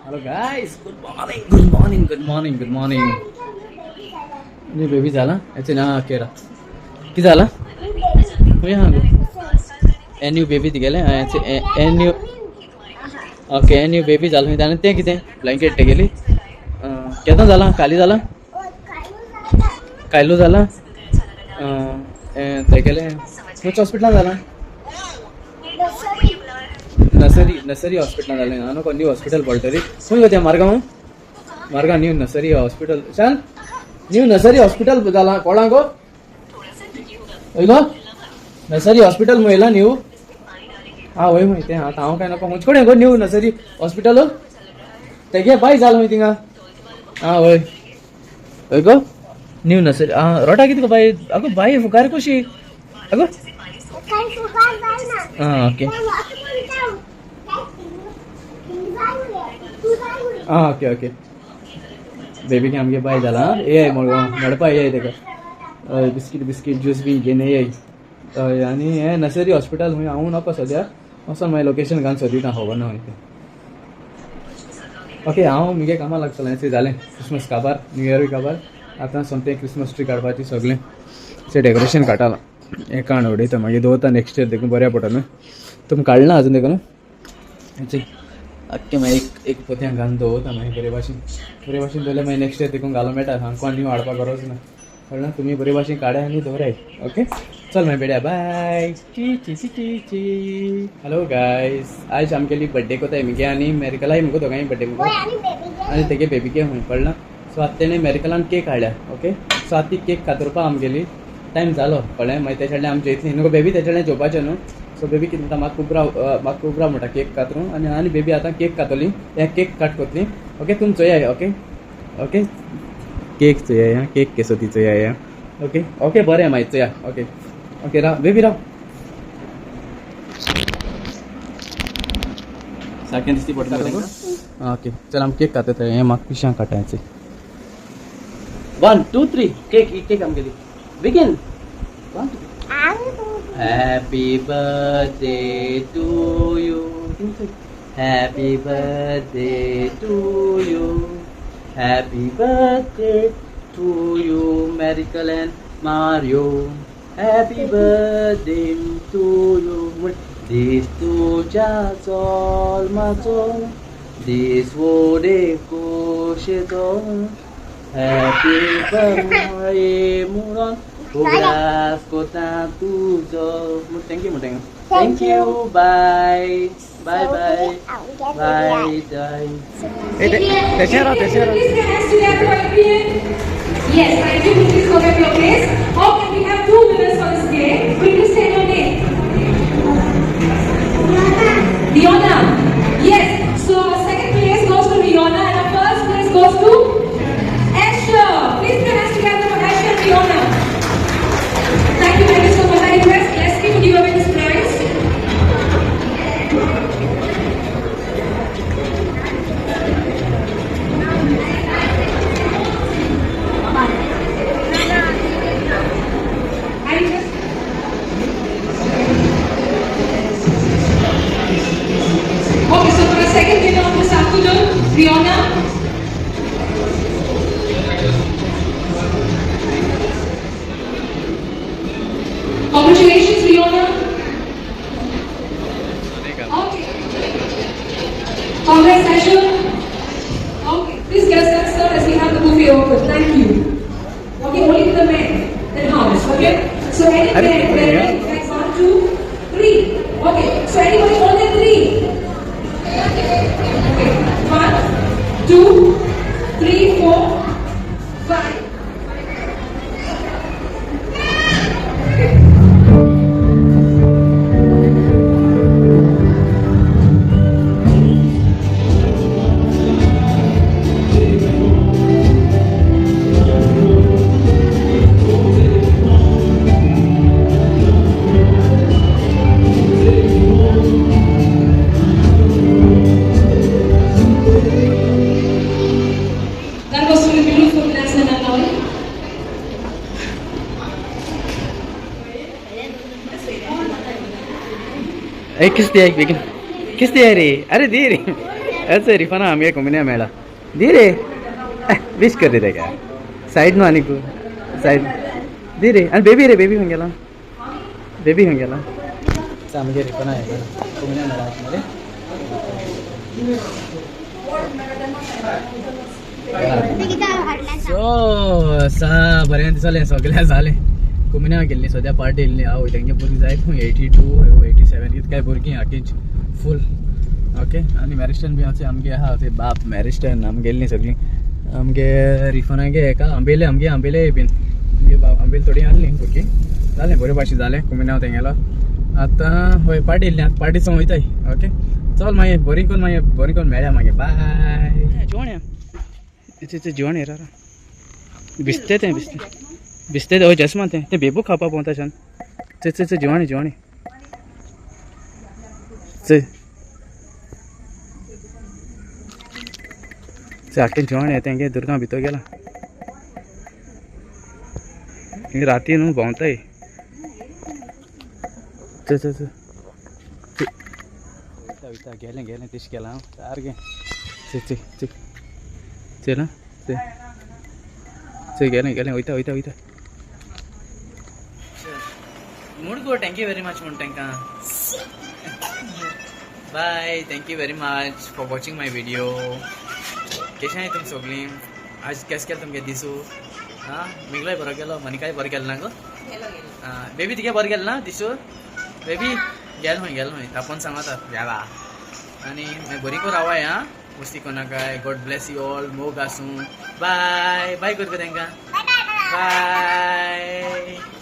Hello guys, good morning, good morning, good morning, good morning. Ini baby झाला याचे ना केरा किती झाला हो यहाँ गो एन यू बेबी ती गेले याचे एन यू ओके एन यू बेबी झालं मी त्याने ते किती ब्लँकेट ते गेली केदा झाला काली झाला कायलो झाला ते गेले कुछ हॉस्पिटल झाला नर्सरी हॉस्पिटल झाले ना नको न्यू हॉस्पिटल पडटरी खंय गो त्या मार्गा न्यू नर्सरी हॉस्पिटल चल न्यू नर्सरी हॉस्पिटल जाला कोणा गो गो नर्सरी हॉस्पिटल मुयला न्यू हाँ वही माहिती हाँ हांव काय नको मुझकोडे गो न्यू नर्सरी हॉस्पिटल तेगे बाय जाल माहिती थिंगा हाँ वय गो न्यू नर्सरी रोटा किती गो बाय अगो बाय फुकार कशी अगो हाँ ओके हाँ ओके ओके बेबी के आमगे बाय जाला ये मडपा ये तेका बिस्किट ज्यूस बी घेन ये आनी हे नर्सरी हॉस्पिटल हूँ हांव नको सद्या वचोन मागीर लोकेशन घालून सोदिता खबर ना वयता ओके हांव मुगे कामां लागतलें ते जालें क्रिसमस काबार न्यू इयर काबार आतां सोमतें क्रिसमस ट्री काडपाची सगळें तें डेकोरेशन काडटालां हें काण उडयता मागीर दवरता नेक्स्ट इयर देखून बऱ्या पडटलें तुमी काडलां आजून देखून हेचें आख्खें मागीर एक पोत्यां घालून दवरता मागीर बरे भाशेन दवरल्यार मागीर नेक्स्ट इयर देखून घालूंक मेळटा हांगा न्यू हाडपाक गरज ना कळ्ळें तुमी बरे भाशेन काड्या आनी दवराय ओके चल मागीर बेड्या बाय ची हॅलो गायज आयज आमगेली बड्डे कोताय मुगे आनी मेरिकलाय मुगो दोगांय बड्डे मुगो आनी तेगे बेबीके हूंय कळ्ळें सो आतां तेणें मेरिकलान केक हाडल्या ओके सो आतां ती केक कातरपा आमगेली टायम जालो कळ्ळें मागीर तेच्या आमचे इतली न्हू बेबी तेच्या जेवपाचें न्हू सो बेबी कितें म्हणटा म्हाका खूब राव म्हणटा केक कातरूं आनी बेबी आतां केक कातली हे केक काट कोतली ओके तुमी चोयाय ओके ओके केक चोयाय केक केसो ती चोयाय ओके ओके बरें मागीर चोया okay okay Rao baby Rao सारकें दिसती पडटा ओके चल आमी केक कातता हें म्हाका पिश्यां काटायचें 1 2 3 केक आमगेली begin 1 2 Happy birthday to you. Happy birthday to you. Happy birthday to you, Miracle and Mario. Happy birthday to you. This tuja sol mazo. This wode kosheto. Happy birthday muran. Tugas kota tujo. Thank you. Bye. Bye. Tercero. Please get hands together for Adrian. Yes, thank you. Please go back to your place. Okay, we have 2 winners for this game. Will you say your name? Riona. Yes. So our second place goes to Riona and our first place goes to Asher. Please get hands together for Asher and Riona. Thank you so much. I request Leslie to give away this prize. Okay, so for our second winner of this afternoon, Riona. Congratulations, Riona. Okay. Congrats, Asher. Okay, please get us sir as we have the buffet open. Thank you. Okay, only to the men in house. Okay. So any men, like 1, 2, 3. Okay. So anybody more than 3. Okay. 1, 2, 3, 4, 5. किस दिया रे अरे दे रे ऐसे रिफाना आमगे कुमिन्या मेळा दी रे wish कर रे काय साइड नो आणि को साइड दी रे आणि बेबी रे बेबी होऊन गेला आमगे रिफाना आहे कुमिन्या मेळा आतमध्ये सो सा बरें दिसलें सगळें जालें कुमिन्या गेल्लीं सद्या पार्टी येयल्ली हांव तेंगे भुरगीं जायत खंय 82 87 कितें काय भुरगीं आखीच फूल ओके आनी मॅरिस्टन बी आमगे आहा ते बाप मॅरिस्टन आमी गेल्लीं सगळीं आमगे रिफानागे हेका आंबेले बीन आंबेल थोडी आहलीं भुरगीं जालें बरे भाशेन जालें कुमिन्या तेंगेलो आतां हय पार्टी येयल्ली आतां पार्टी सोंग वयताय ओके चल मागीर बरी करून मेळया मागीर बाय जेवण इथे जेवण येरा भिजते भिजते हय जसमा ते बेबू खावपा पोवता शन चे जेवण चे आख्खें जेवण यें तेंगे दुर्गा भितर गेला राती न्हू भोंवताय वयता गेलें तिश केलां हांव सारकें चे ना चे गेलें वयता मूड गो थँक्यू वेरी मच म्हण तांकां bye thank you very much for watching my video कशें आहाय तुमी सगळीं आज केस केलें तुमगे दिसू हां मिगलोय बरो गेलो मनिकाय बरो गेलो ना गो बेबी तुगे बरो गेलो ना दिसू बेबी गेल खंय तापोवन सांगता गेला आनी बरी को रावाय हां मस्ती कोनाकाय गॉड ब्लेस यू ऑल मोग आसूं बाय बाय कर तांकां बाय